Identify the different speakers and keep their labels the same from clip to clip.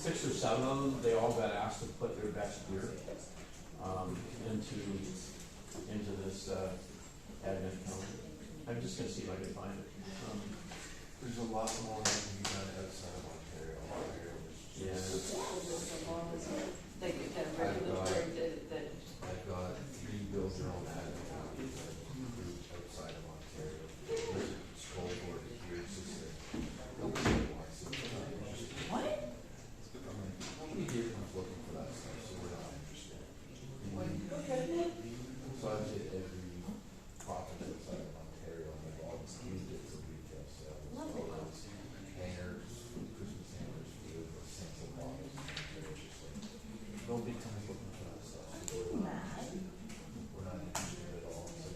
Speaker 1: 6 or 7 of them, they all got asked to put their best gear into this advent calendar. I'm just gonna see if I can find it.
Speaker 2: There's a lot more that can be done outside of Ontario.
Speaker 1: Yeah.
Speaker 3: Like the regulatory, that.
Speaker 2: I've got 3 build your own advent calendars that approved outside of Ontario. There's a scroll board here, it's just that nobody wants it.
Speaker 3: What?
Speaker 2: Nobody here comes looking for that stuff, so we're not interested.
Speaker 3: Okay.
Speaker 2: So I've hit every province outside of Ontario and they've all used it for retail sales.
Speaker 3: Lovely.
Speaker 2: So it's hangers, Christmas hangers, food, sample bottles. Nobody comes looking for that stuff. So we're not interested at all. So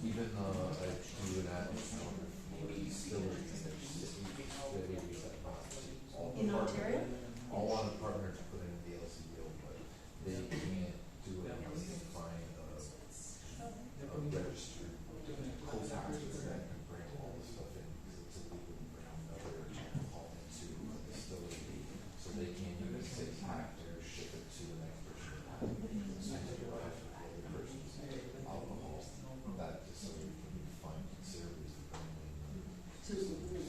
Speaker 2: even I do an advent calendar for distilleries and there's distilleries that not all the
Speaker 3: In
Speaker 2: partners-
Speaker 3: Ontario?
Speaker 2: all want a partner to put in the LCBO, but they can't do it unless they find a registered co-packer that can bring all the stuff in, because it's illegal to bring another alcohol into a distillery. So they can't use 6-pack or ship it to the next person. So you derive from the other person's alcohol, that distillery can be fined considerably for bringing in.
Speaker 3: So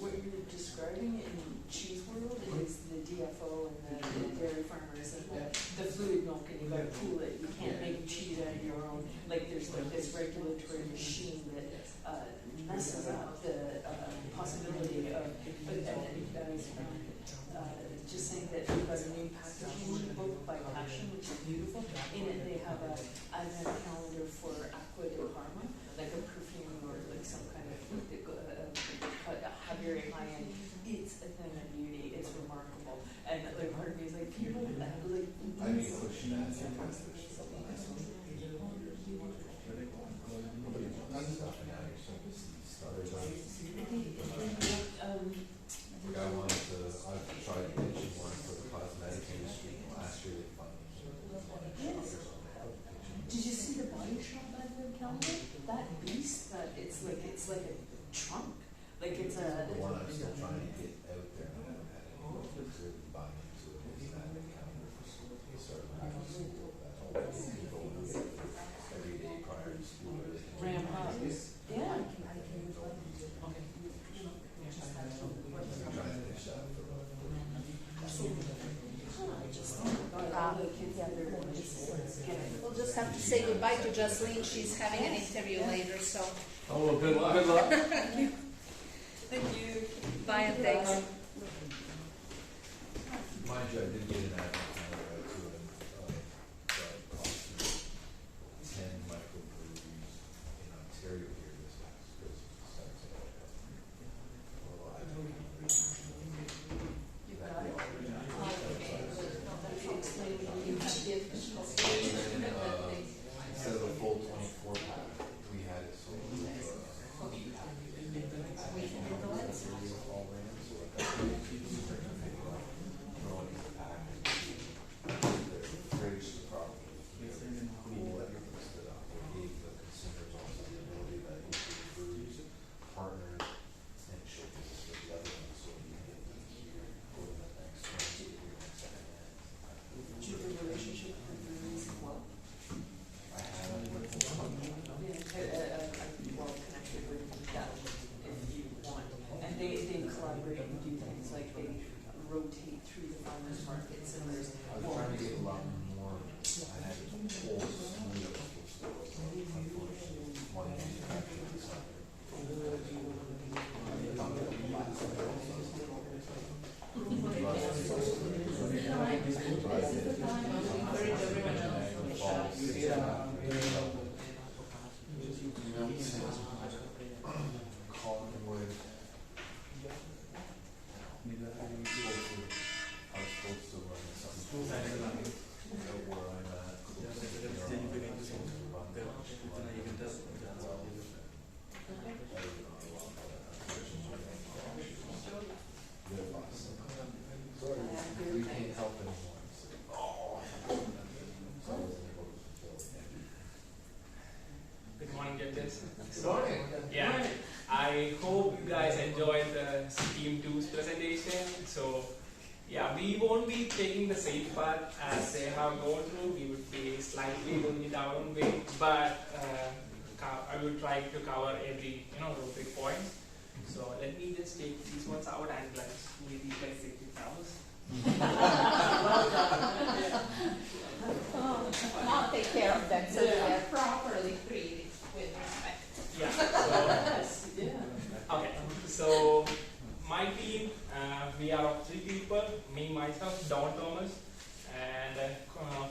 Speaker 3: what you're describing in cheese world is the DFO and the dairy farmers and the fluid milk, and you gotta cool it, you can't make cheese out of your own. Like there's like this regulatory machine that messes up the possibility of, just saying that we've got a new packaging book by Passion, which is beautiful. In it they have a advent calendar for Aqua de Parma, like a perfume or like some kind of very high end. It's a thing of beauty. It's remarkable. And like part of me is like people like.
Speaker 2: I mean, pushing that because there's still nice. Nobody wants that stuff, and now you're starting to see starters on. The guy wanted to, I've tried pitching one for the cosmetic industry. Last year they funded me.
Speaker 3: Did you see the Body Shop advent calendar? That beast, it's like a trunk. Like it's a.
Speaker 2: The one I'm still trying to get out there, and I haven't had anyone who's really buying into it, is that calendar for school. They start back to school, that all the people who get every day prior to school.
Speaker 3: Ramp up. Yeah.
Speaker 2: I'm trying to finish that for
Speaker 4: We'll just have to say goodbye to Jocelyn. She's having an interview later, so
Speaker 1: Oh, well, good luck. Good luck.
Speaker 3: Thank you.
Speaker 4: bye and thanks.
Speaker 2: Mind you, I did get an advent calendar out to that cost me 10 microbreweries in Ontario here this last Christmas.
Speaker 3: You got it.
Speaker 2: Instead of a full 24-pack, we had it sold as a 8-pack. All ran, so like that. Throwing in the pack. The fridge, the property, cool, everything stood up. It gave the consumers also the ability that you could brews, partners, and ship this with the other ones, so you can get them here, go to the next one, to get your next second.
Speaker 3: Do you have a relationship with breweries as well?
Speaker 2: I have with the company.
Speaker 3: I'm well connected with them if you want. And they collaborate and do things like they rotate through the farmers markets, and there's
Speaker 2: I was trying to get a lot more. I had a whole slew of stores. Unfortunately, one manufacturer decided. Collingwood. I was supposed to run something. Where I'm at. We can't help anymore. So I wasn't able to fulfill it.
Speaker 5: Good morning, judges.
Speaker 2: Good morning.
Speaker 5: Yeah, I hope you guys enjoyed the Scheme 2's presentation. So we won't be taking the same path as they have gone through. We would be slightly doing it our own way, but I will try to cover every the big points. So let me just take these ones out and let's maybe like safety towels.
Speaker 4: I'll take care of them so they are properly treated with respect.
Speaker 5: Yeah.
Speaker 3: Yes, yeah.
Speaker 5: Okay. So my team, we are of 3 people. Me, myself, Don Thomas, and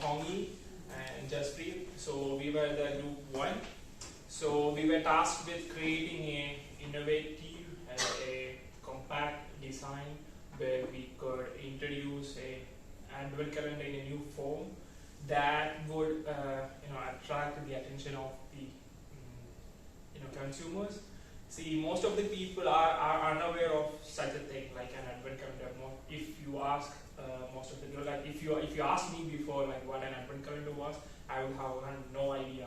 Speaker 5: Hongi and Jaspreet. So we were the group 1. So we were tasked with creating a innovative, a compact design where we could introduce a advent calendar in a new form that would attract the attention of the consumers. See, most of the people are unaware of such a thing like an advent calendar. If you ask most of the people, like if you asked me before like what an advent calendar was, I would have no idea.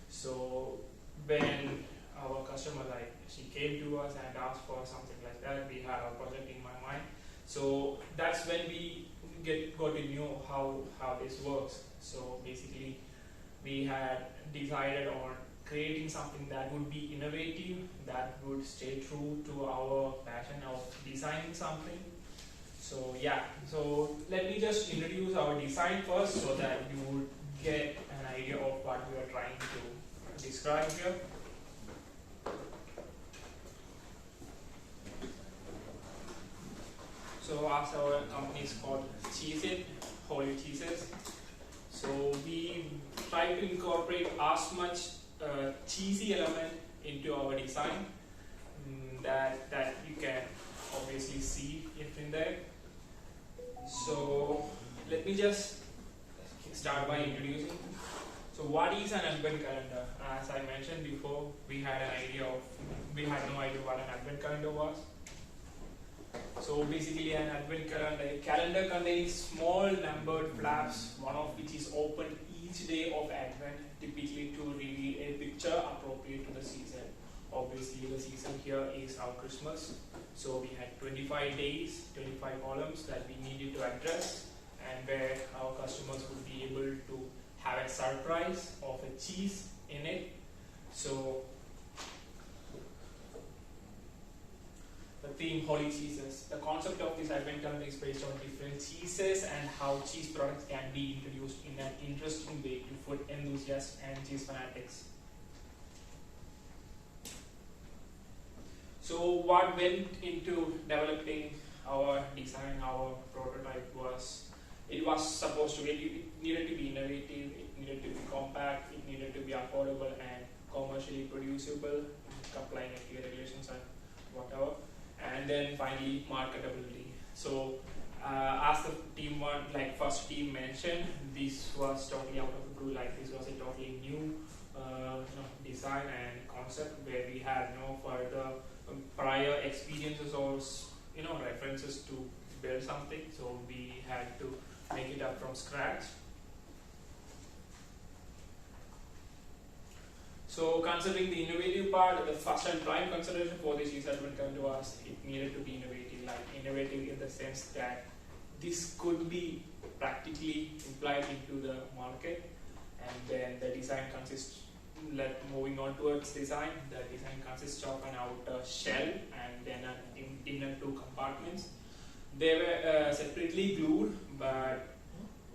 Speaker 5: So when our customer she came to us and asked for something like that, we had a project in my mind. So that's when we got to know how this works. So basically we had decided on creating something that would be innovative, that would stay true to our passion of designing something. So yeah, so let me just introduce our design first so that you would get an idea of what we are trying to describe here. So as our company is called Cheese It, Holy Cheeses. So we try to incorporate as much cheesy element into our design that you can obviously see it in there. So let me just start by introducing. So what is an advent calendar? As I mentioned before, we had no idea what an advent calendar was. So basically an advent calendar contains small numbered flaps, one of which is opened each day of advent, typically to reveal a picture appropriate to the season. Obviously the season here is our Christmas. So we had 25 days, 25 columns that we needed to address, and where our customers would be able to have a surprise of a cheese in it. So the theme Holy Cheeses. The concept of this advent calendar is based on different cheeses and how cheese products can be introduced in an interesting way to food enthusiasts and cheese fanatics. So what went into developing our design, our prototype was, it needed to be innovative, it needed to be compact, it needed to be affordable and commercially producible, complying with regulations and whatever. And then finally marketability. So as the first team mentioned, this was totally out of the blue, this was a totally new design and concept where we had no further prior experiences or references to build something, so we had to make it up from scratch. So considering the innovative part, the first and prime consideration for this cheese advent calendar was it needed to be innovative, innovative in the sense that this could be practically applied into the market, and then the design consists, moving on towards design, the design consists of an outer shell and then an inner 2 compartments. They were separately glued, but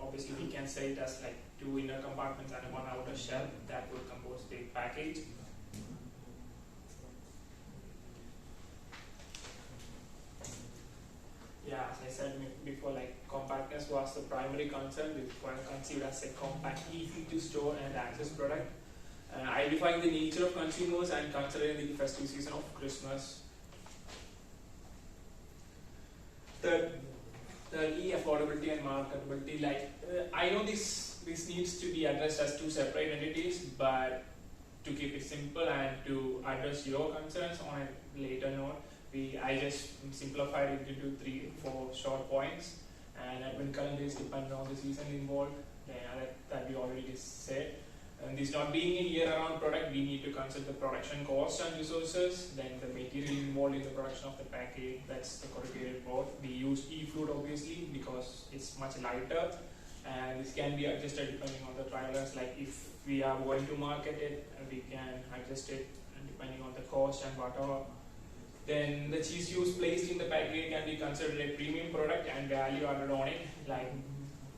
Speaker 5: obviously we can say it as 2 inner compartments and 1 outer shell that would compose the package. Yeah, as I said before, compactness was the primary concern. This was conceived as a compact, easy to store and access product, identifying the nature of consumers and considering the festive season of Christmas. Thirdly, affordability and marketability. I know this needs to be addressed as 2 separate entities, but to keep it simple and to address your concerns on a later note, I just simplified it into 3-4 short points. And advent calendars depend on the season involved, that we already said. And this not being a year-round product, we need to consider the production cost and resources, then the material involved in the production of the package, that's the corrugated board. We use e-flute obviously because it's much lighter, and this can be adjusted depending on the trialers. Like if we are going to market it, we can adjust it depending on the cost and whatever. Then the cheese use placed in the package can be considered a premium product and value added on it. Like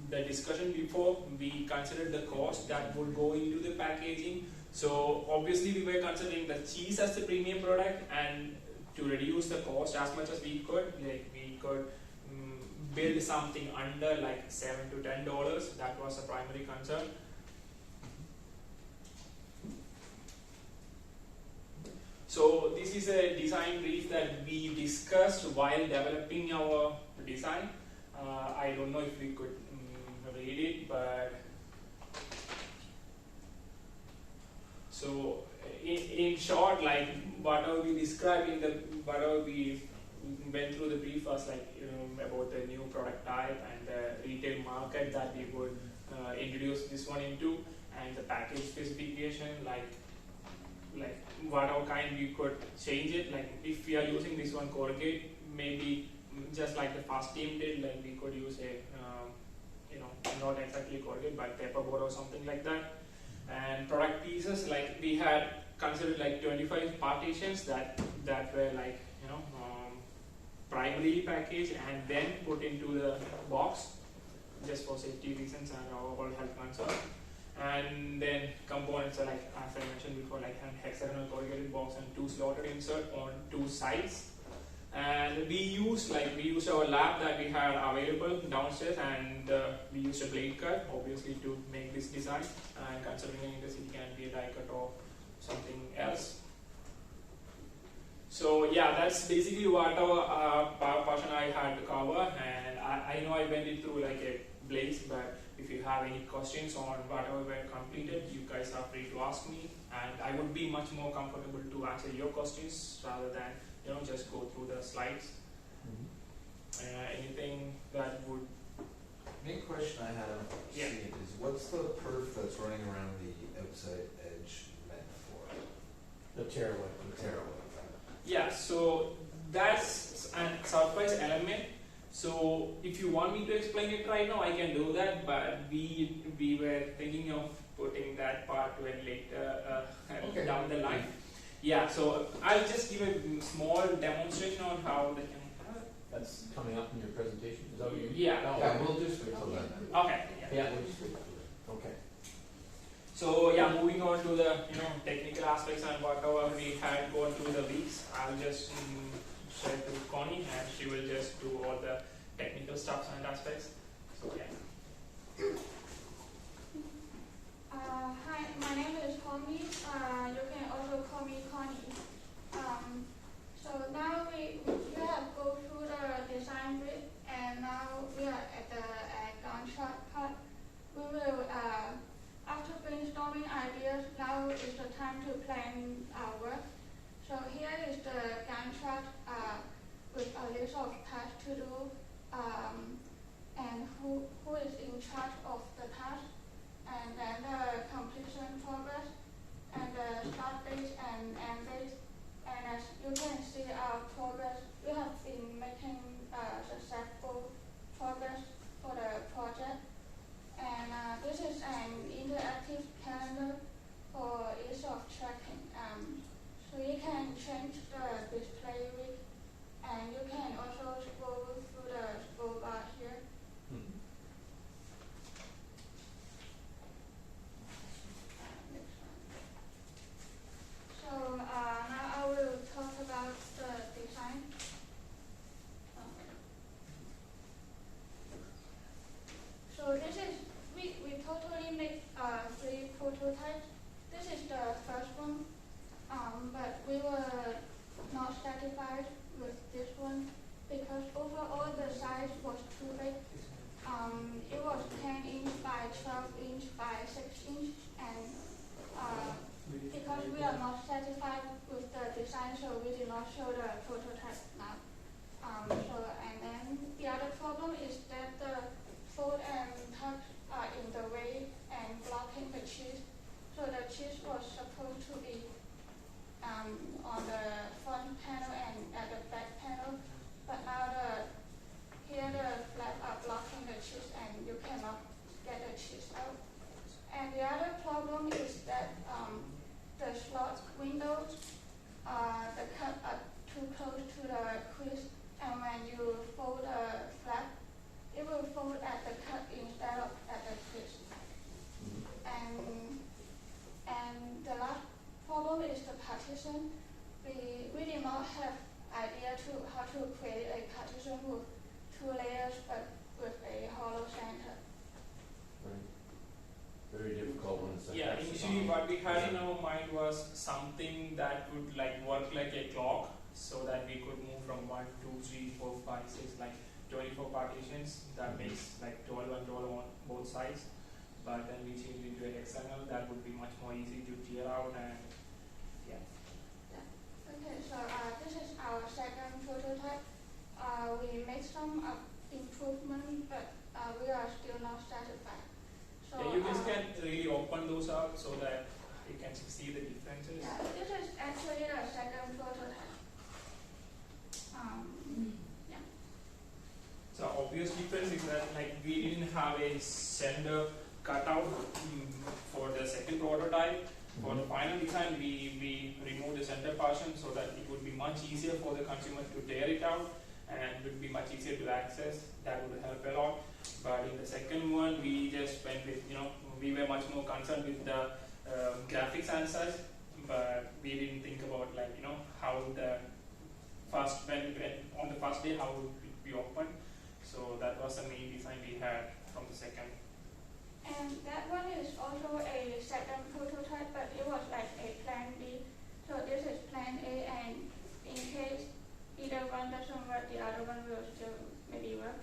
Speaker 5: the discussion before, we considered the cost that would go into the packaging. So obviously we were considering the cheese as the premium product, and to reduce the cost as much as we could, like we could build something under like $7 to $10. That was the primary concern. So this is a design brief that we discussed while developing our design. I don't know if we could read it, but so in short, like whatever we described in the whatever we went through the brief was like about the new product type and the retail market that we would introduce this one into, and the package specification, like whatever kind we could change it. Like if we are using this one corrugate, maybe just like the first team did, like we could use a not exactly corrugate but paperboard or something like that. And product pieces, like we had considered like 25 partitions that were like primarily packaged and then put into the box just for safety reasons and overall health concern. And then components are like, as I mentioned before, like an hexagonal corrugated box and 2 slotted insert on 2 sides. And we used our lab that we had available downstairs, and we used a blade cut obviously to make this design, and considering this it can be a die cut or something else. So yeah, that's basically what our portion I had to cover, and I know I went it through like a blaze, but if you have any questions on whatever were completed, you guys are free to ask me, and I would be much more comfortable to answer your questions rather than just go through the slides. Anything that would...
Speaker 2: Main question I have
Speaker 5: Yeah.
Speaker 2: is what's the perf that's running around the outside edge meant for?
Speaker 1: The tearaway.
Speaker 5: Yeah, so that's a surprise element. So if you want me to explain it right now, I can do that, but we were thinking of putting that part to it later down the line. Yeah, so I'll just give a small demonstration on how they can...
Speaker 1: That's coming up in your presentation, is that what you mean?
Speaker 5: Yeah.
Speaker 1: Oh,
Speaker 2: Yeah, we'll just wait till then.
Speaker 5: Okay.
Speaker 1: Yeah, we'll just wait till then. Okay.
Speaker 5: So yeah, moving on to the technical aspects and whatever we had gone through the weeks, I'll just share it with Connie, and she will just do all the technical stuff and aspects. So yeah.
Speaker 6: Hi, my name is Connie. You can also call me Connie. So now we have go through the design bit, and now we are at the Gantt chart part. We will, after brainstorming ideas, now is the time to plan our work. So here is the Gantt chart with a list of tasks to do, and who is in charge of the task, and then the completion progress, and the start date and end date. And as you can see our progress, we have been making successful progress for the project. And this is an interactive calendar for ease of tracking. So you can change the display week, and you can also scroll through the scroll bar
Speaker 1: that
Speaker 5: Yeah,
Speaker 1: that's
Speaker 5: initially
Speaker 1: fine.
Speaker 5: what we had in our mind was something that would like work like a clock, so that we could move from 1, 2, 3, 4, 5, 6, like 24 partitions. That makes like 12 and 12 on both sides. But then we changed it to a hexagonal. That would be much more easy to tear out, and yeah.
Speaker 6: Okay, so this is our second prototype. We made some improvement, but we are still not satisfied. So
Speaker 5: Yeah, you guys can really open those up so that you can see the differences.
Speaker 6: yeah, this is actually the second prototype. Yeah.
Speaker 5: So obvious difference is that like we didn't have a center cutout for the second prototype. For the final design, we removed the center portion so that it would be much easier for the consumer to tear it out, and it would be much easier to access. That would help a lot. But in the second one, we just went with, we were much more concerned with the graphics and such, but we didn't think about how the first, when on the first day, how would it be opened. So that was the main design we had from the second.
Speaker 6: And that one is also a second prototype, but it was like a plan B. So this is plan A, and in case either one doesn't work, the other one will still maybe work.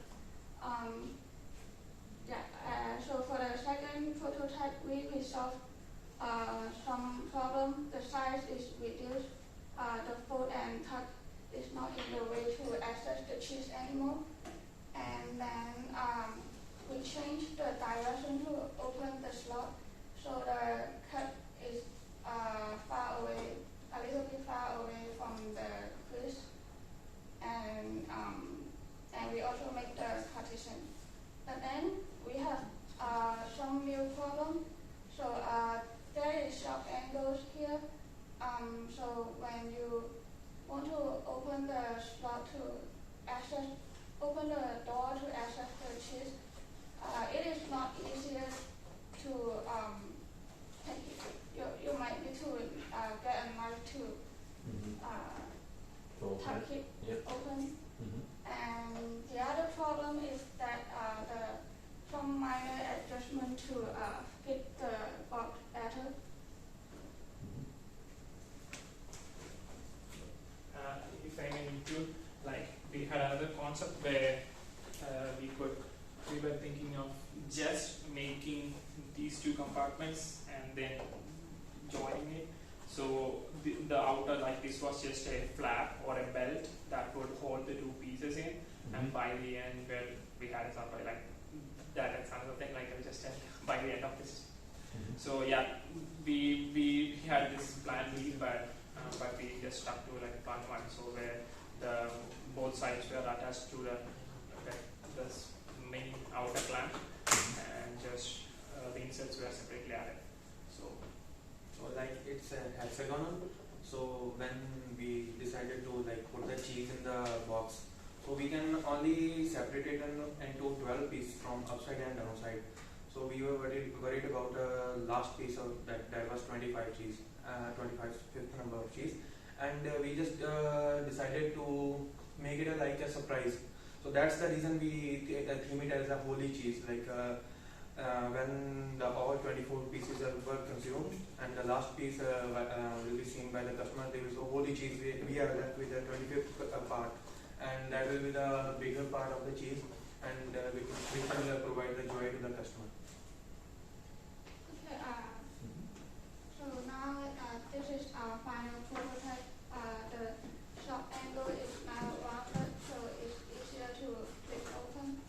Speaker 6: So for the second prototype, we solved some problem. The size is reduced. The fold and tuck is not in the way to access the cheese anymore. And then we changed the direction to open the slot, so the cut is far away, a little bit far away from the crease, and we also make the partition. But then we have some new problem. So there is sharp angles here. So when you want to open the slot to access, open the door to access the cheese, it is not easier to take it. You might need to get a knife to tuck it open. And the other problem is that some minor adjustment to fit the box better.
Speaker 5: If I may include, like we had another concept where we were thinking of just making these two compartments and then joining it. So the outer, like this was just a flap or a belt that would hold the two pieces in, and by the end where we had something like that, and another thing like I just said, by the end of this. So yeah, we had this plan B, but we just stuck to like plan one, so where the both sides were attached to the main outer clamp, and just the inserts were separately added. So
Speaker 7: like it's a hexagonal. So when we decided to like put the cheese in the box, so we can only separate it into 12 pieces from upside and downside. So we were worried about the last piece of that was 25 cheese, 25th number of cheese, and we just decided to make it like a surprise. So that's the reason we theme it as a holy cheese. Like when all 24 pieces were consumed and the last piece will be seen by the customer, there is a holy cheese. We are left with the 25th part, and that will be the bigger part of the cheese, and which will provide the joy to the customer.
Speaker 6: Okay, so now this is our final prototype. The shop angle is now rounded, so it's easier to flip open,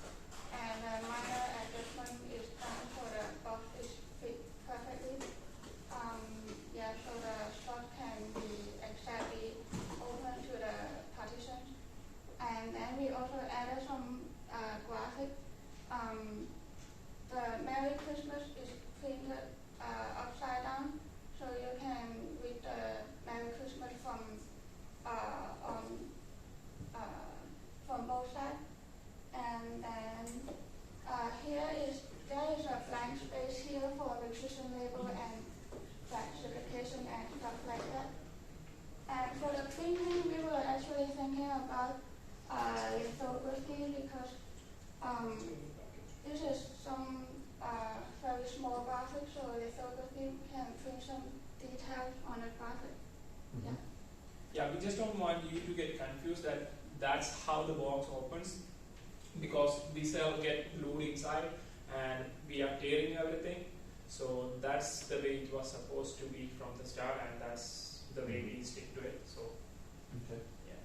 Speaker 6: and a minor adjustment is done so the box is fit perfectly. So the slot can be exactly open to the partitions, and then we also added some graphic. The
Speaker 5: just don't want you to get confused that that's how the box opens, because the cell get glued inside and we are tearing everything. So that's the way it was supposed to be from the start, and that's the way we stick to it. So
Speaker 1: Okay.
Speaker 5: yeah.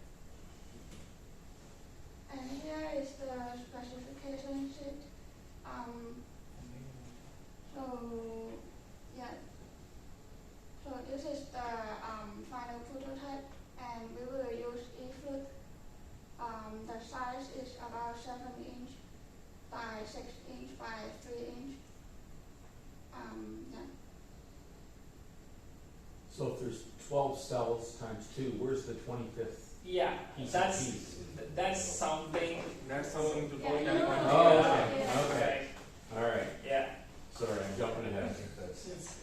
Speaker 6: And here is the specification sheet. So yeah. So this is the final prototype, and we will use eFloat. The size is about 7 inch by 6 inch by 3 inch. Yeah.
Speaker 1: So if there's 12 cells times 2, where's the 25th
Speaker 5: Yeah,
Speaker 1: piece?
Speaker 5: that's something.
Speaker 7: That's something to
Speaker 6: Yeah,
Speaker 7: point
Speaker 6: you
Speaker 7: out.
Speaker 6: will-
Speaker 1: Oh,
Speaker 6: yeah.
Speaker 1: okay. All right.
Speaker 5: Yeah.
Speaker 1: Sorry, I'm jumping
Speaker 2: I
Speaker 1: ahead.
Speaker 2: think that's,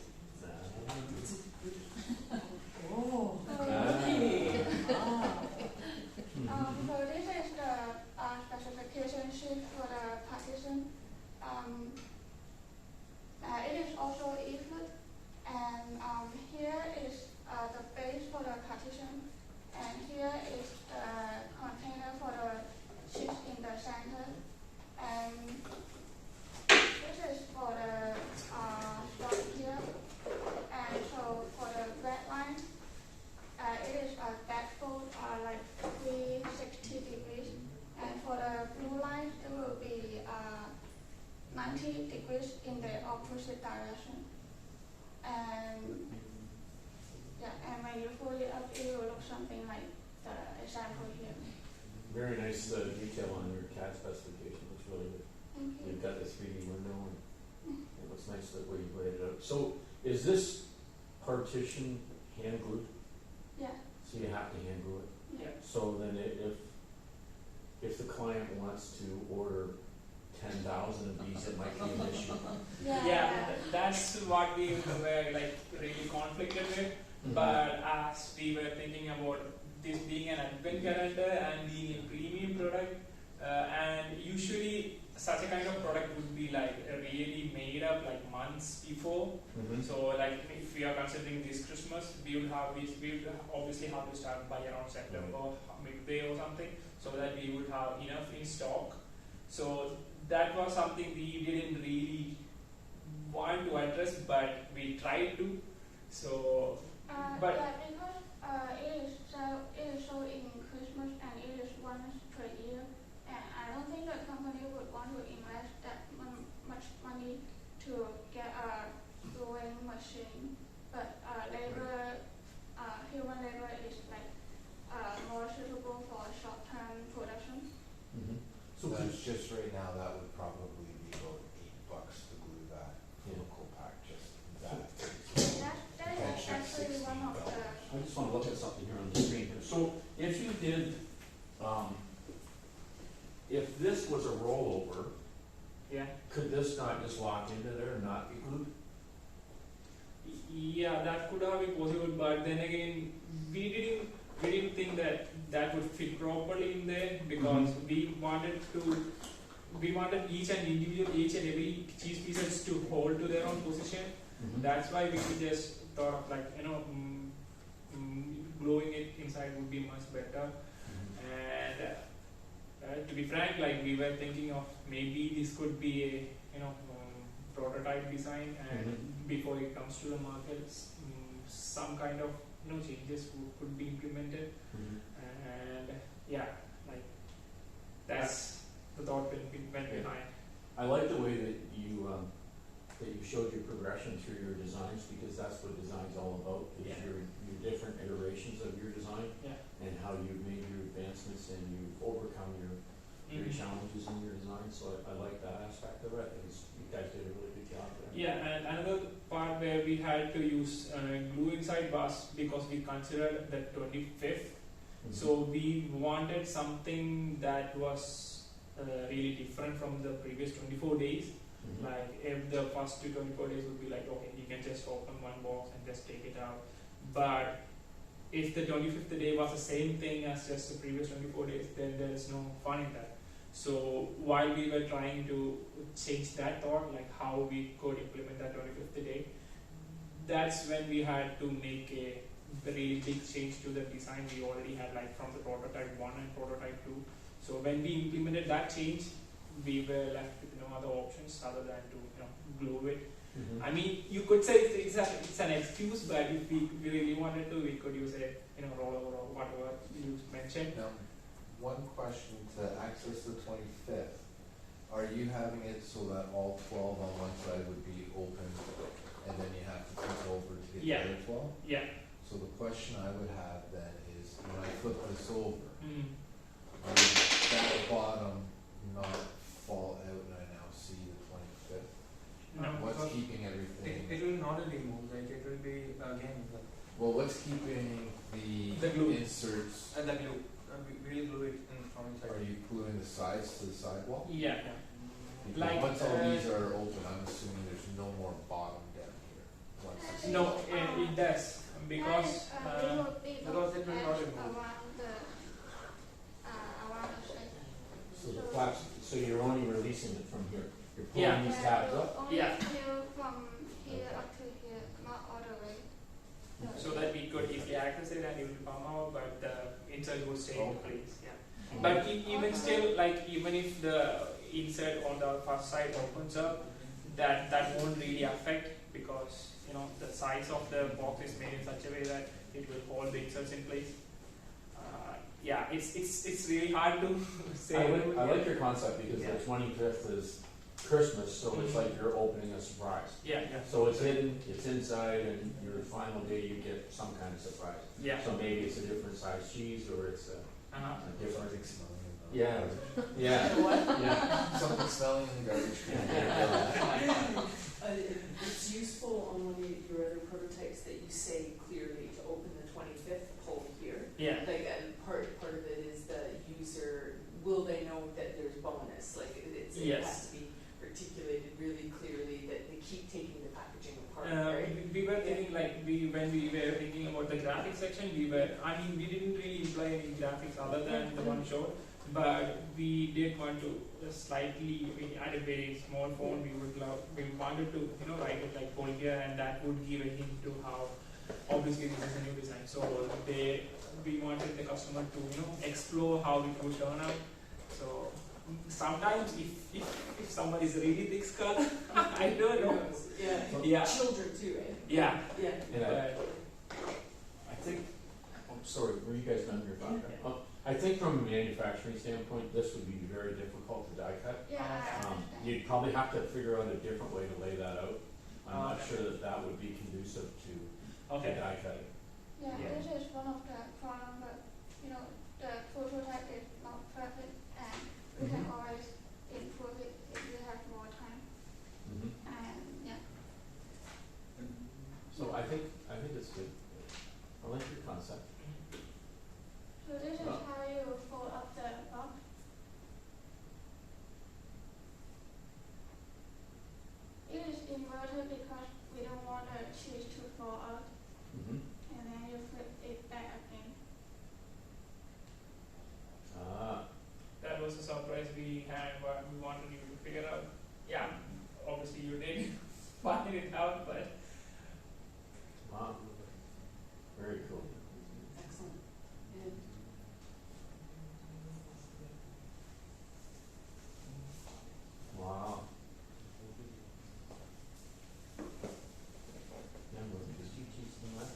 Speaker 3: Oh,
Speaker 6: So,
Speaker 3: okay.
Speaker 6: so this is the specification sheet for the partition. It is also eFloat, and here is the base for the partition, and here is the container for the sheets in the center, and this is for the stock here, and so for the red line, it is a backfold like 360 degrees, and for the blue line, it will be 90 degrees in the opposite direction. And yeah, and when you fold it up, it will look something like the example here.
Speaker 1: Very nice detail on your CAD specification. Looks really good.
Speaker 6: Thank you.
Speaker 1: You've got the 3D window, and it looks nice the way you laid it out. So is this partition hand glued?
Speaker 6: Yeah,
Speaker 1: So you have to hand glue it.
Speaker 6: yeah.
Speaker 1: So then if the client wants to order 10,000 of these, it might be an issue.
Speaker 5: Yeah, that's what we were like really conflicted with. But as we were thinking about this being an advent calendar and being a premium product, and usually such a kind of product would be like really made up like months before.
Speaker 1: Mhm.
Speaker 5: So like if we are considering this Christmas, we would obviously have to start by around September, midway or something, so that we would have enough in stock. So that was something we didn't really want to address, but we tried to. So but-
Speaker 6: Yeah, because it is sold in Christmas and it is once per year, and I don't think the company would want to invest that much money to get a gluing machine. But human labor is like more suitable for short-term production.
Speaker 1: Mhm.
Speaker 2: so
Speaker 1: So
Speaker 2: that's just right now, that would probably be about $8 to glue that
Speaker 1: Yeah.
Speaker 2: local pack, just that.
Speaker 6: That is actually one of the.
Speaker 1: I just want to look at something here on the screen here. So if you did, if this was a rollover,
Speaker 5: yeah.
Speaker 1: could this not just lock into there and not be glued?
Speaker 5: Yeah, that could have been possible, but then again, we didn't think that would fit properly in there, because we wanted each and every cheese pieces to hold to their own position. That's why we just thought of like gluing it inside would be much better. And to be frank, like we were thinking of maybe this could be a prototype design, and before it comes to the market, some kind of changes could be implemented. And yeah, like that's the thought that we went behind.
Speaker 1: I like the way that you showed your progression through your designs, because that's what design's all about, is
Speaker 5: Yeah.
Speaker 1: your different iterations of your design,
Speaker 5: Yeah.
Speaker 1: and how you've made your advancements and you've overcome your challenges in your design. So I like that aspect of it. I think you guys did a really good job there.
Speaker 5: Yeah, and another part where we had to use glue inside was because we considered the 25th. So we wanted something that was really different from the previous 24 days. Like if the first 24 days would be like, okay, you can just open one box and just take it out. But if the 25th day was the same thing as just the previous 24 days, then there is no fun in that. So while we were trying to change that thought, like how we could implement that 25th day, that's when we had to make a really big change to the design. We already had like from the prototype 1 and prototype 2. So when we implemented that change, we were left with no other options other than to glue it.
Speaker 1: Mhm.
Speaker 5: I mean, you could say it's an excuse, but if we really wanted to, we could use a rollover or whatever you mentioned.
Speaker 2: Now, one question to access the 25th. Are you having it so that all 12 on one side would be open and then you have to flip over to get
Speaker 5: Yeah.
Speaker 2: the other 12?
Speaker 5: Yeah.
Speaker 2: So the question I would have then is, when I flip this over,
Speaker 5: Mm.
Speaker 2: would that bottom not fall out and I now see the 25th?
Speaker 5: No.
Speaker 2: What's
Speaker 7: because
Speaker 2: keeping everything?
Speaker 7: it will not really move, like it will be again
Speaker 2: Well, what's keeping
Speaker 7: The glue.
Speaker 2: inserts?
Speaker 7: the glue. We will glue it in from inside.
Speaker 2: Are you gluing the sides to the sidewall?
Speaker 5: Yeah.
Speaker 2: Because
Speaker 5: Like,
Speaker 2: once all these are open, I'm assuming there's no more bottom down here. Once it's
Speaker 5: No, it does because
Speaker 6: little bit
Speaker 7: because
Speaker 6: of
Speaker 7: it will
Speaker 6: edge
Speaker 7: not remove.
Speaker 6: around the shape.
Speaker 1: So the flaps, so you're only releasing it from here. You're pulling
Speaker 5: Yeah.
Speaker 1: these tabs
Speaker 6: so
Speaker 1: up.
Speaker 6: only
Speaker 5: Yeah.
Speaker 6: till from here up to here, not all the way.
Speaker 5: so that we could easily access it and it will come out, but the insert will stay in
Speaker 2: Okay.
Speaker 5: place. Yeah. But even still, like even if the insert on the first side opens up, that won't really affect because the size of the box is made in such a way that it will hold the inserts in place. Yeah, it's really hard to say.
Speaker 1: I like your concept because
Speaker 5: Yeah.
Speaker 1: the 25th is Christmas, so it's like you're opening a surprise.
Speaker 5: Yeah, yeah,
Speaker 1: So it's hidden, it's inside, and your final day you get some kind of surprise.
Speaker 5: yeah.
Speaker 1: So maybe it's a different size cheese or it's a different.
Speaker 2: Something smelling in the
Speaker 1: Yeah, yeah, yeah.
Speaker 2: Something smelling in the garbage can.
Speaker 3: It's useful on one of your other prototypes that you say clearly to open the 25th, pull here.
Speaker 5: Yeah.
Speaker 3: Like, and part of it is the user, will they know that there's bonus? Like, it
Speaker 5: Yes.
Speaker 3: has to be articulated really clearly that they keep taking the packaging apart,
Speaker 5: Uh,
Speaker 3: right?
Speaker 5: we were thinking when we were thinking about the graphics section, we didn't really imply any graphics other than the one showed, but we did want to slightly, at a very small font, we wanted to, write it like Polgia, and that would give a hint to how, obviously this is a new design, so we wanted the customer to, explore how it would turn out, so sometimes if someone is really thick skull, I don't know.
Speaker 3: Yeah.
Speaker 5: Yeah.
Speaker 3: Children too, right?
Speaker 5: Yeah.
Speaker 3: Yeah.
Speaker 1: And
Speaker 5: But,
Speaker 1: I think, I'm sorry, were you guys done your thought?
Speaker 3: Yeah.
Speaker 1: I think from a manufacturing standpoint, this would be very difficult to die cut.
Speaker 6: Yeah, I understand.
Speaker 1: You'd probably have to figure out a different way to lay that out. I'm not
Speaker 5: Okay.
Speaker 1: sure that would be conducive to
Speaker 5: okay.
Speaker 1: die cutting.
Speaker 6: Yeah,
Speaker 5: Yeah.
Speaker 6: this is one of the problem, but the prototype is not perfect, and we can always improve it if we have more time.
Speaker 1: Mhm.
Speaker 6: And yeah,
Speaker 1: So I think it's good. I like your concept.
Speaker 6: so this is
Speaker 1: Oh.
Speaker 6: how you fold up the box. It is inverted because we don't want the cheese to fall out,
Speaker 1: Mm-hmm.
Speaker 6: and then you flip it back again.
Speaker 5: That was a surprise we had, but we wanted you to figure out. Yeah, obviously you did find it out, but
Speaker 1: Wow. Very cool.
Speaker 3: Excellent. And
Speaker 1: Wow. Yeah, well, because you teach them that.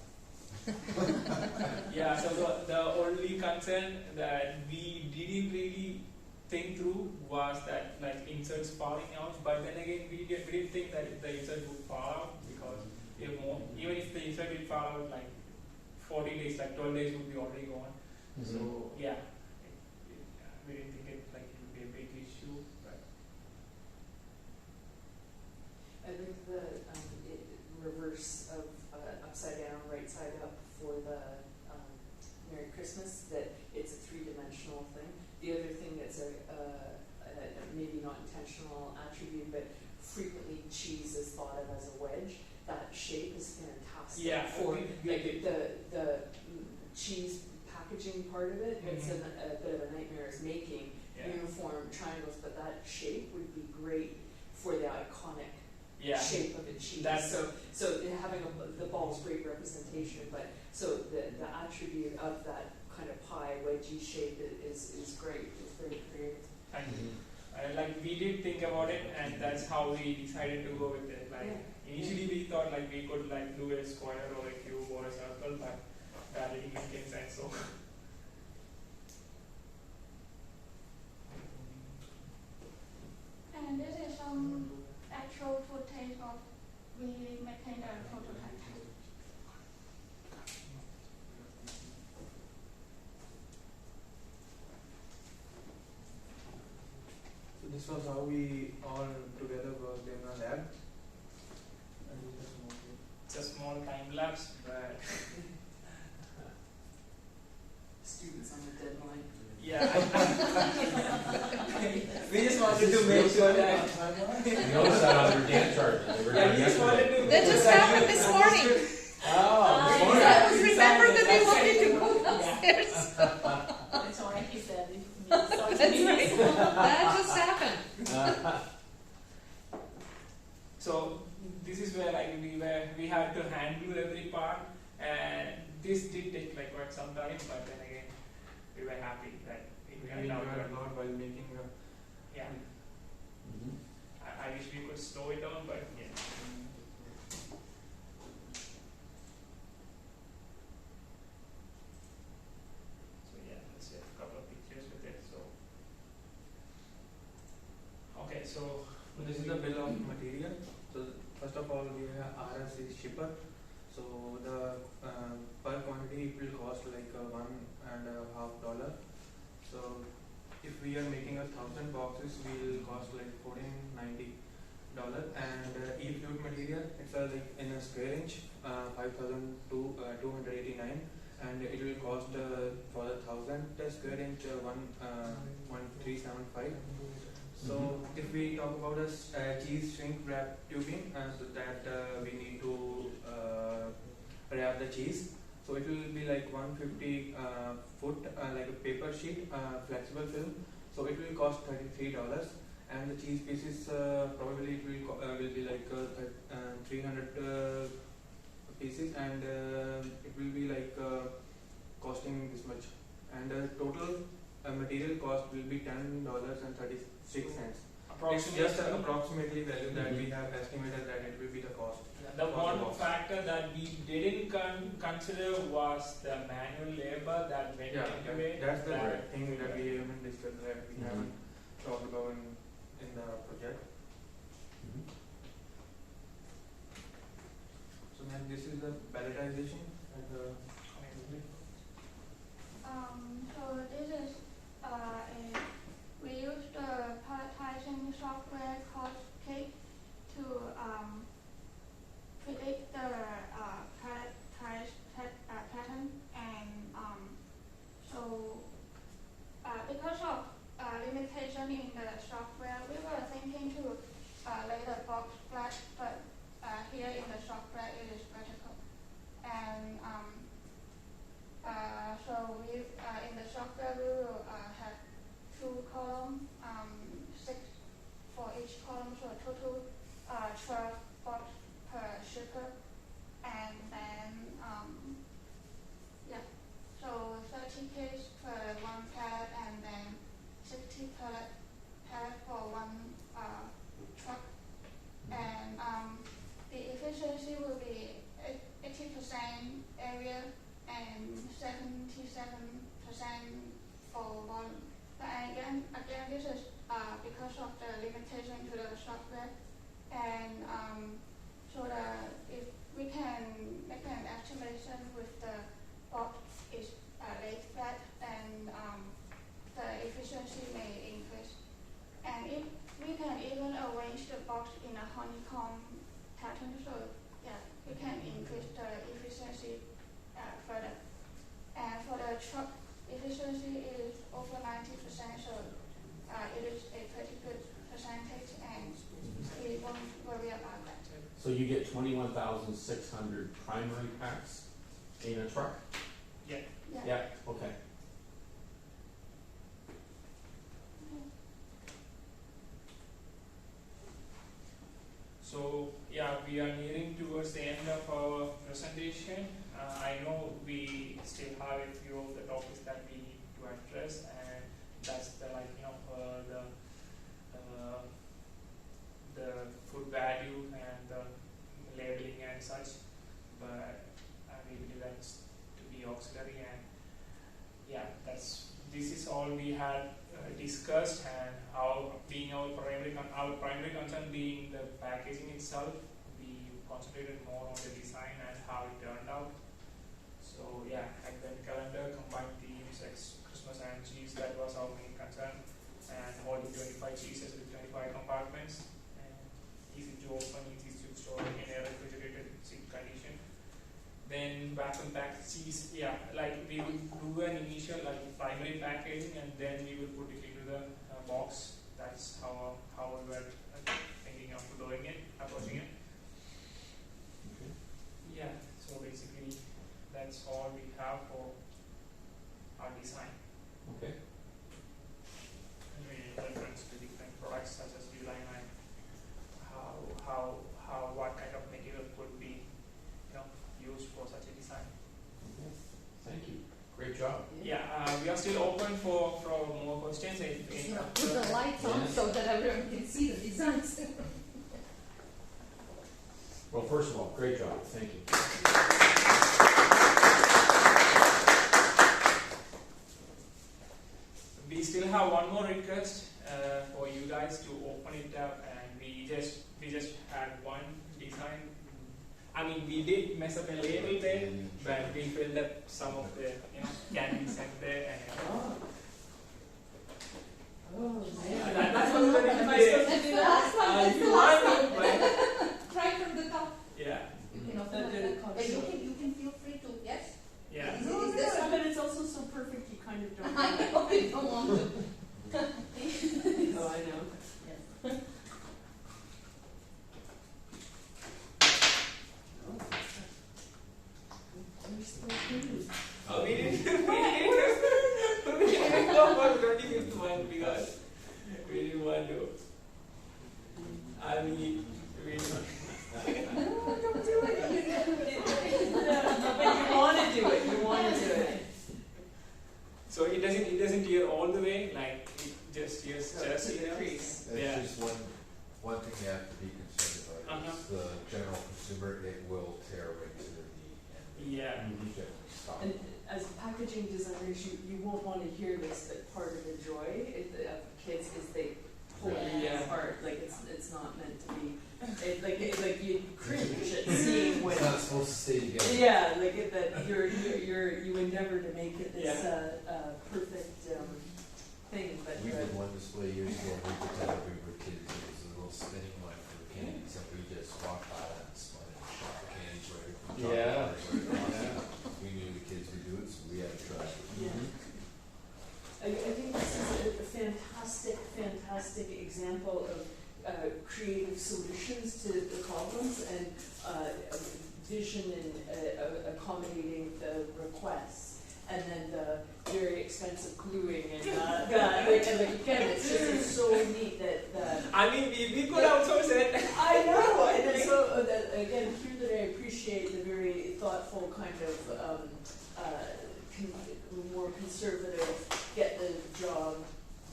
Speaker 5: yeah. So the only concern that we didn't really think through was that like inserts falling out. But then again, we didn't think that the insert would fall out because even if the insert did fall out, like 40 days, like 12 days would be already gone. So yeah, we didn't think it would be a big issue. But
Speaker 3: I like the reverse of upside down, right side up for the Merry Christmas, that it's a three-dimensional thing. The other thing that's a maybe not intentional attribute, but frequently cheese is thought of as a wedge. That shape is fantastic
Speaker 5: yeah,
Speaker 3: for
Speaker 5: we
Speaker 3: like
Speaker 5: did.
Speaker 3: the cheese packaging part of it. It's
Speaker 5: Mhm.
Speaker 3: a bit of a nightmare is making
Speaker 5: Yeah.
Speaker 3: uniform triangles, but that shape would be great for the iconic
Speaker 5: Yeah.
Speaker 3: shape of a cheese.
Speaker 5: That's-
Speaker 3: so having the ball is great representation, but so
Speaker 5: think about it, and that's how we decided to go with it. Like initially we thought like we could like do a square or a cube or a circle, but that didn't make any sense. So
Speaker 6: And this is some actual footage of we making the prototype.
Speaker 7: So this was how we all together worked in a lab. And we just moved it.
Speaker 5: it's a small time lapse, but
Speaker 3: Students on the deadline.
Speaker 5: yeah.
Speaker 7: We just wanted to make sure that.
Speaker 1: You notice that on their Gantt chart, they were
Speaker 7: Yeah,
Speaker 1: done
Speaker 7: we just wanted
Speaker 1: yesterday.
Speaker 7: to.
Speaker 4: That just happened this morning.
Speaker 1: Oh, this morning.
Speaker 4: I was remembered that they wanted to go upstairs.
Speaker 3: That's why I keep that in me.
Speaker 4: That's right. That just happened.
Speaker 5: So this is where like we had to handle every part, and this did take like quite some time, but then again we were happy that it
Speaker 7: We
Speaker 5: turned out
Speaker 7: enjoyed a
Speaker 5: well.
Speaker 7: lot while making a.
Speaker 5: Yeah,
Speaker 1: Mhm.
Speaker 5: I wish we could slow it down, but yeah. So yeah, let's take a couple of pictures with it. So okay, so
Speaker 7: So this is the bill of material. So first of all, we have RS is shipper. So the per quantity it will cost like $1.50. So if we are making 1,000 boxes, we will cost like $14.90. And e-fluid material, it's like in a square inch, 5,289, and it will cost for the 1,000 square inch 1,375. So if we talk about a cheese shrink wrap tubing, so that we need to wrap the cheese. So it will be like 150 foot, like a paper sheet, flexible film. So it will cost $33, and the cheese pieces probably it will be like 300 pieces, and it will be like costing this much. And total material cost will be $10.36. It's just an approximately value that we have estimated that it will be the cost.
Speaker 5: the one factor that we didn't consider was the manual labor that went into it.
Speaker 7: That's the
Speaker 5: that-
Speaker 7: thing that we haven't discussed, that we haven't talked about in the project.
Speaker 1: Mhm.
Speaker 7: So then this is the palletization and
Speaker 6: So this is we use the palletizing software called Cake to predict the palletized pattern, and so because of limitation in the software, we were thinking to lay the box flat, but here in the software it is vertical, and so we in the software we will have 2 columns, 6 for each column, so total 12 box per shipper, and then so 30 case per one pallet, and then 60 pallet for one truck, and the efficiency will be 80% area and 77% for volume. But again, this is because of the limitation to the software, and so if we can make an estimation with the box is laid flat, and the efficiency may increase. And if we can even arrange the box in a honeycomb pattern, so yeah, we can increase the efficiency further. And for the truck efficiency is over 90%, so it is a pretty good percentage, and we won't worry about that.
Speaker 1: So you get 21,600 primary packs in a truck?
Speaker 6: Yeah.
Speaker 1: Yeah, okay.
Speaker 5: So yeah, we are nearing towards the end of our presentation. I know we still have a few of the topics that we need to address, and that's the all we had discussed, and our primary concern being the packaging itself. We concentrated more on the design and how it turned out. So yeah, advent calendar, combined themes, like Christmas and cheese, that was our main concern. And holding 25 cheeses with 25 compartments, and easy to open, easy to store in a refrigerated condition. Then vacuum packed cheese, yeah, like we would do an initial like primary packaging, and then we would put it into the box. That's how we were thinking of doing it, approaching it.
Speaker 1: Okay.
Speaker 5: Yeah, so basically that's all we have for our design.
Speaker 1: Okay.
Speaker 5: And we reference to different products such as Uline and what kind of material could be, used for such a design.
Speaker 1: Okay. Thank you. Great job.
Speaker 5: Yeah, we are still open for more questions.
Speaker 4: Put the lights on so that everyone can see the designs.
Speaker 1: Well, first of all, great job. Thank you.
Speaker 5: We still have one more request for you guys to open it up, and we just had one design. I mean, we did mess up a little bit, but we filled up some of the candies and there. And that's what we're going to do.
Speaker 4: That's the last one. That's the
Speaker 5: You
Speaker 4: last
Speaker 5: want
Speaker 4: one.
Speaker 5: it,
Speaker 4: Try from the top.
Speaker 5: yeah,
Speaker 4: You can open up the but you can feel free to, yes?
Speaker 5: yeah.
Speaker 3: No, but it's also so perfect you kind of don't
Speaker 4: I
Speaker 3: know.
Speaker 4: know you don't want to.
Speaker 3: Oh, I know.
Speaker 4: Yes.
Speaker 5: Oh, we didn't go for 25th one because we didn't want to. I mean, we
Speaker 3: No, don't do it. But you want to do it. You want to do it.
Speaker 5: so it doesn't tear all the way, like it just tears just
Speaker 3: To the
Speaker 5: enough.
Speaker 3: crease.
Speaker 2: That's
Speaker 5: Yeah.
Speaker 2: just one thing you have to be concerned about.
Speaker 5: Uh-huh.
Speaker 2: Is the general consumer, it will tear right to the knee and
Speaker 5: Yeah.
Speaker 1: Mhm.
Speaker 2: generally stop.
Speaker 3: And as packaging designers, you won't want to hear this, but part of the joy of kids is they pull it
Speaker 5: Yeah.
Speaker 3: apart. Like it's not meant to be. Like you cringe at seeing what.
Speaker 2: It's not supposed to stay together.
Speaker 3: Yeah, like that you endeavor to make it this perfect thing, but
Speaker 2: We did one display years ago, we pretended we were kids, it was a little spinning one for candies, and we just walked by that and spun it and shot the candies right from the top.
Speaker 1: Yeah.
Speaker 2: Yeah. We knew the kids would do it, so we had to try it.
Speaker 3: yeah. I think this is a fantastic example of creative solutions to the problems and vision and accommodating the requests. And then the very expensive gluing and again, it's so neat that
Speaker 5: I mean, we could outsource it.
Speaker 3: I know, and it's so again here that I appreciate the very thoughtful kind of more conservative, get the job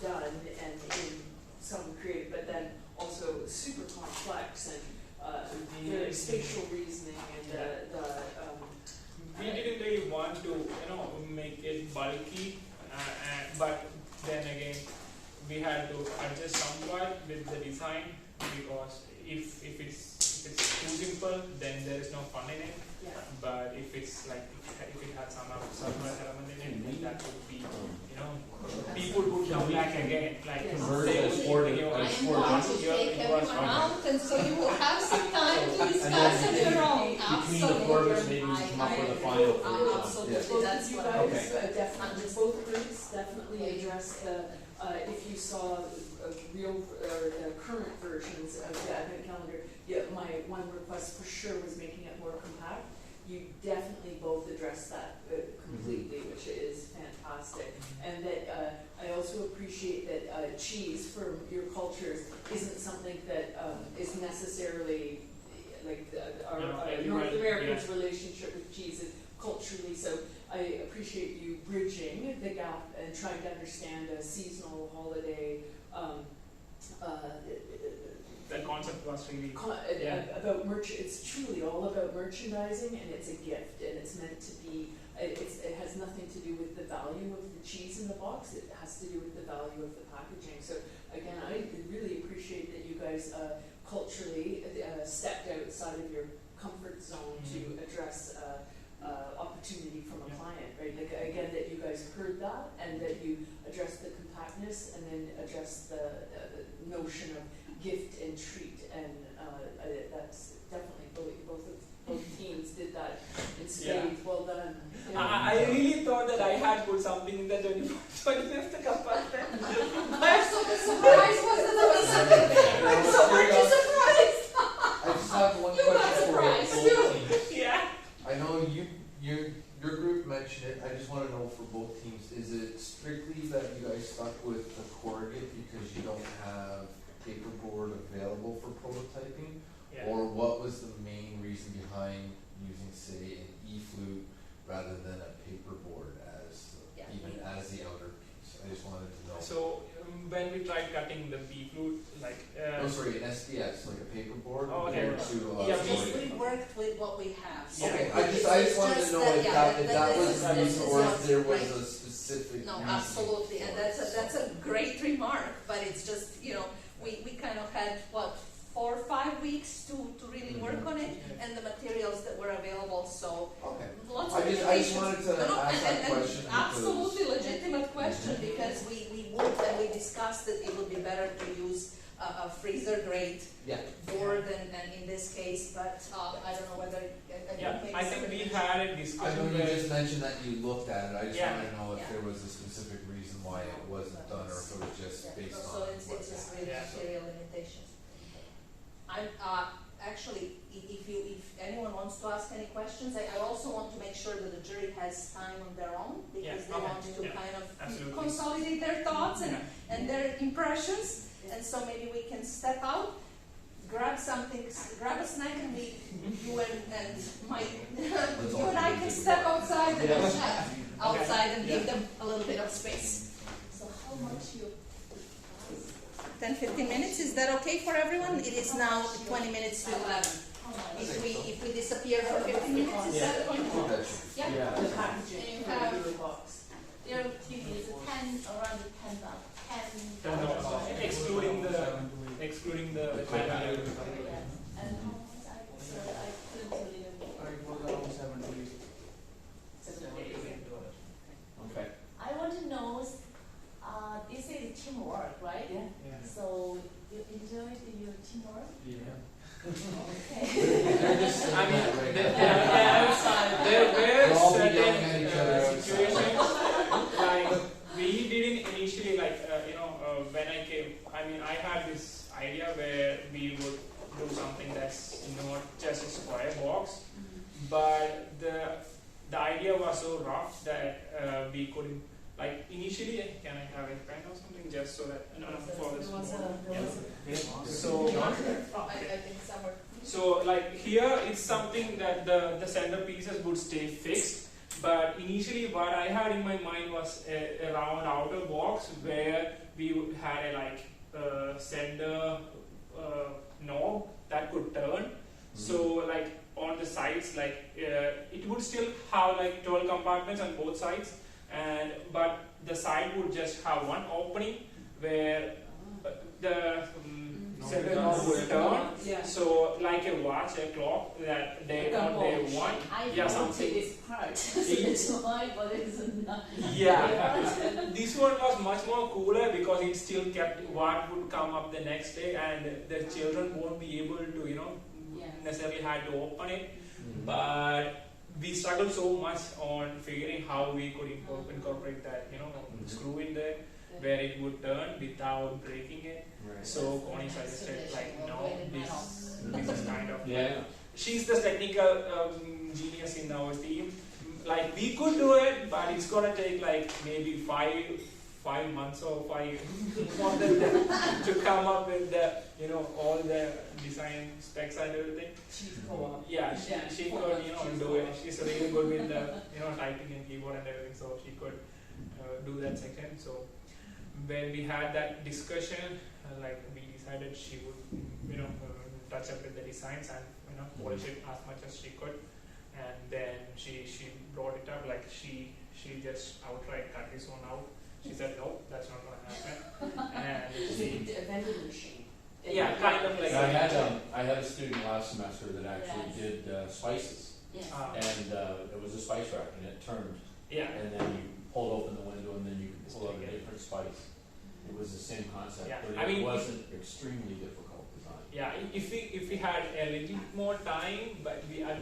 Speaker 3: done and in some creative, but then also super complex and very spatial reasoning and
Speaker 5: We didn't really want to, make it bulky, but then again, we had to adjust somewhat with the design because if it's too simple, then there is no fun in it.
Speaker 3: yeah.
Speaker 5: But if it's like if it had some element in it, then that would be, people would come back again. Like
Speaker 3: Yes.
Speaker 1: Convert
Speaker 5: say,
Speaker 1: it as sport,
Speaker 5: you know,
Speaker 4: I
Speaker 1: as
Speaker 4: am
Speaker 1: sport.
Speaker 4: going to
Speaker 5: here
Speaker 4: take
Speaker 5: it was
Speaker 4: everyone
Speaker 5: fun.
Speaker 4: out, and so you will have some time to
Speaker 1: And
Speaker 4: discuss
Speaker 1: then
Speaker 4: on your own.
Speaker 1: between the quarters, maybe we come up with a final for the town.
Speaker 4: Absolutely,
Speaker 3: Both
Speaker 4: that's
Speaker 3: of you
Speaker 4: what
Speaker 3: guys,
Speaker 1: Okay.
Speaker 3: definitely, both groups definitely address the, if you saw real, or the current versions of the advent calendar, my one request for sure was making it more compact. You definitely both address that completely, which is fantastic. And that I also appreciate that cheese from your cultures isn't something that is necessarily like our North Americans' relationship with cheese is culturally. So I appreciate you bridging the gap and trying to understand a seasonal holiday.
Speaker 5: The concept was really
Speaker 3: About it's truly all about merchandising, and it's a gift, and it's meant to be. It has nothing to do with the value of the cheese in the box. It has to do with the value of the packaging. So again, I really appreciate that you guys culturally stepped outside of your comfort zone to address opportunity from a client, right? Like again, that you guys heard that, and that you addressed the compactness, and then addressed the notion of gift and treat, and that's definitely both teams did that in spades. Well done. Yeah.
Speaker 5: I really thought that I had put something in the 25th compartment.
Speaker 4: I'm so surprised, wasn't it? I'm so much surprised.
Speaker 2: I just have one
Speaker 4: You got
Speaker 2: question for
Speaker 4: surprised
Speaker 2: both teams.
Speaker 5: Yeah.
Speaker 2: I know your group mentioned it. I just want to know for both teams, is it strictly that you guys stuck with the corrugate because you don't have paperboard available for prototyping?
Speaker 5: Yeah.
Speaker 2: Or what was the main reason behind using, say, an E-flute rather than a paperboard as as the outer piece? I just wanted to know.
Speaker 5: So when we tried cutting the B flute, like
Speaker 2: No, sorry, an SDS, like a paperboard
Speaker 5: Oh, okay.
Speaker 2: compared to
Speaker 5: Yeah,
Speaker 4: Just
Speaker 2: corrugate.
Speaker 4: we worked with what we have. So
Speaker 2: Okay,
Speaker 4: it's
Speaker 2: I just wanted
Speaker 4: just
Speaker 2: to know if that was
Speaker 4: is-
Speaker 2: the reason or
Speaker 4: not
Speaker 2: if there was
Speaker 4: right.
Speaker 2: a specific
Speaker 4: No,
Speaker 2: reason.
Speaker 4: absolutely, and
Speaker 2: for it.
Speaker 4: that's a great remark, but it's just, we kind of had, 4 or 5 weeks to really work on it, and the materials that were available, so
Speaker 2: Okay.
Speaker 4: lots of
Speaker 2: I just
Speaker 4: innovations.
Speaker 2: wanted to
Speaker 4: No,
Speaker 2: ask that
Speaker 4: and
Speaker 2: question because-
Speaker 4: absolutely legitimate question, because we would, and we discussed that it would be better to use a freezer grade
Speaker 2: Yeah.
Speaker 4: board and in this case, but I don't know whether,
Speaker 5: I think we had a
Speaker 2: I know
Speaker 5: discussion
Speaker 2: you
Speaker 5: where
Speaker 2: just mentioned that you looked at it. I just
Speaker 5: Yeah.
Speaker 2: wanted to know if
Speaker 4: Yeah.
Speaker 2: there was a specific reason why it wasn't done or if it was just based
Speaker 4: so
Speaker 2: on
Speaker 4: it's
Speaker 2: what's
Speaker 4: just
Speaker 2: happening.
Speaker 4: really
Speaker 5: Yeah.
Speaker 4: material limitations. I'm actually, if anyone wants to ask any questions, I also want to make sure that the jury has time on their own, because they want to kind of
Speaker 5: Absolutely.
Speaker 4: consolidate their thoughts
Speaker 5: Yeah.
Speaker 4: and their impressions, and so maybe we can step out, grab something, grab a snack, and you and Mike, you and I can step outside and chat outside and give them a little bit of space. So how much you? 10-15 minutes, is that okay for everyone? It is now 20 minutes to 11. If we disappear for 15 minutes, is that going to?
Speaker 2: That should be-
Speaker 3: Yeah, the packaging,
Speaker 6: And you
Speaker 3: the
Speaker 6: have-
Speaker 3: regular box.
Speaker 6: Your TV is around 10
Speaker 5: excluding the
Speaker 6: And how much I couldn't tell you.
Speaker 7: It was around 7 to 8.
Speaker 1: Okay.
Speaker 8: I want to know, this is teamwork, right?
Speaker 3: Yeah.
Speaker 8: So you enjoyed your teamwork? Okay.
Speaker 2: They're just saying
Speaker 5: I mean,
Speaker 2: that right
Speaker 5: there-
Speaker 2: now.
Speaker 5: there
Speaker 2: We'll
Speaker 5: were
Speaker 2: all be
Speaker 5: certain
Speaker 2: yelling at each other outside.
Speaker 5: situations like we didn't initially when I came. I mean, I had this idea where we would do something that's not just a square box, but the idea was so rough that we couldn't. Like initially, can I have a pen or something just so that for this board? So.
Speaker 4: I think somewhere.
Speaker 5: So like here it's something that the center pieces would stay fixed, but initially what I had in my mind was a round outer box where we would had a center knob that could turn. So like on the sides, it would still have 12 compartments on both sides, but the side would just have one opening where the center knob would turn.
Speaker 3: Yeah.
Speaker 5: So like a watch, a clock that day on day one.
Speaker 8: I
Speaker 5: Yeah,
Speaker 8: want
Speaker 5: something.
Speaker 8: this part. It's mine, but it's not.
Speaker 5: Yeah. This one was much more cooler because it still kept what would come up the next day, and the children won't be able to, necessarily had to open it. But we struggled so much on figuring how we could incorporate that, screw in there where it would turn without breaking it.
Speaker 1: Right.
Speaker 5: So Connie suggested no, this is kind of
Speaker 1: Yeah.
Speaker 5: she's the technical genius in our team. Like we could do it, but it's gonna take maybe 5 months or 5 more than that to come up with the all the design specs and everything.
Speaker 3: Chief co-op.
Speaker 5: Yeah, she could do it. She's really good with the typing and keyboard and everything, so she could do that section. So when we had that discussion, we decided she would touch up with the designs and polish it as much as she could. And then she brought it up, like she just outright cut this one out. She said, no, that's not going to happen. And
Speaker 3: Is
Speaker 5: she,
Speaker 3: it a vending machine?
Speaker 5: yeah, kind of like.
Speaker 1: I had a student last semester that actually did spices,
Speaker 8: Yes.
Speaker 1: and it was a spice rack, and it turned,
Speaker 5: Yeah.
Speaker 1: and then you pulled open the window, and then you could pull out a different spice. It was the same concept,
Speaker 5: Yeah,
Speaker 1: but
Speaker 5: I
Speaker 1: it
Speaker 5: mean,
Speaker 1: wasn't extremely difficult design.
Speaker 5: Yeah, if we had a little more time, but we are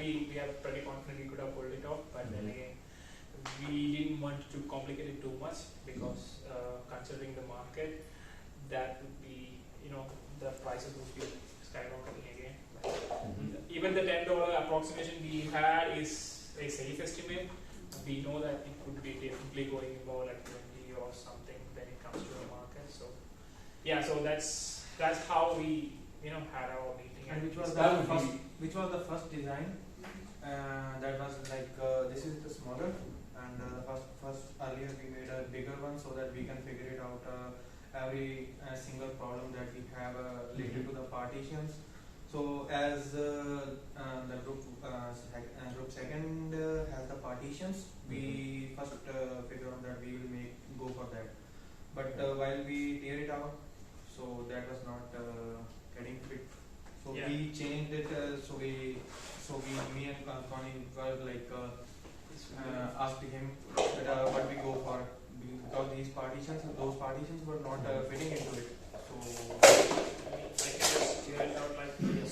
Speaker 5: pretty confident we could have pulled it off. But then again, we didn't want to complicate it too much because considering the market, that would be the prices would be skyrocketing again. Even the $10 approximation we had is a safe estimate. We know that it could be definitely going more like 20 or something when it comes to the market. So yeah, so that's how we had our meeting.
Speaker 7: And which was the first design? That was like this is the smaller, and the first earlier we made a bigger one so that we can figure it out every single problem that we have related to the partitions. So as the group second has the partitions, we first figure out that we will go for that. But while we tear it out, so that was not getting fit. So we changed it. Me and Connie were like asked him that what we go for, because those partitions were not fitting into it. So
Speaker 5: I can just tear it out like this.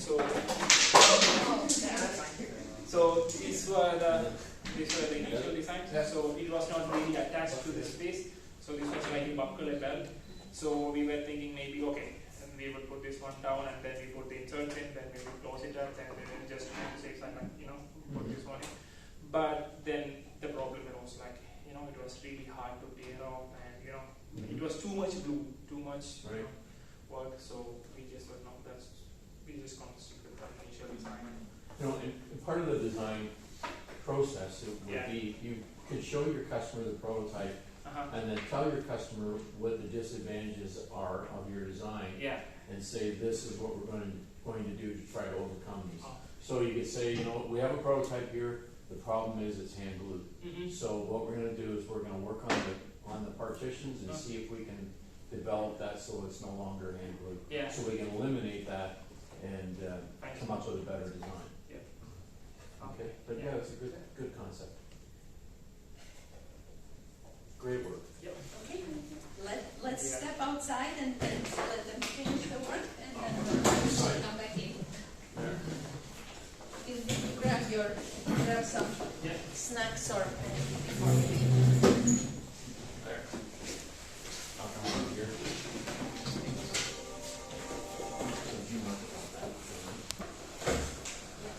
Speaker 5: So these were the initial designs. So it was not really attached to the space. So this was like a buckle belt. So we were thinking maybe and we would put this one down and then we put the inserts in, then we would close it up, and then we just say put this one in. But then the problem was like it was really hard to tear off, and it was too much glue, too much work. So we just said no, we just gonna stick with the initial design.
Speaker 1: And part of the design process would be you could show your customer the prototype, and then tell your customer what the disadvantages are of your design, and say this is what we're going to do to try to overcome these. So you could say, we have a prototype here. The problem is it's hand glued. So what we're going to do is we're going to work on the partitions and see if we can develop that so it's no longer hand glued. So we can eliminate that and come up with a better design. Okay, but it's a good concept. Great work.
Speaker 4: Okay, let's step outside and let them finish the work, and then we'll come back in. You grab some snacks or anything before we leave.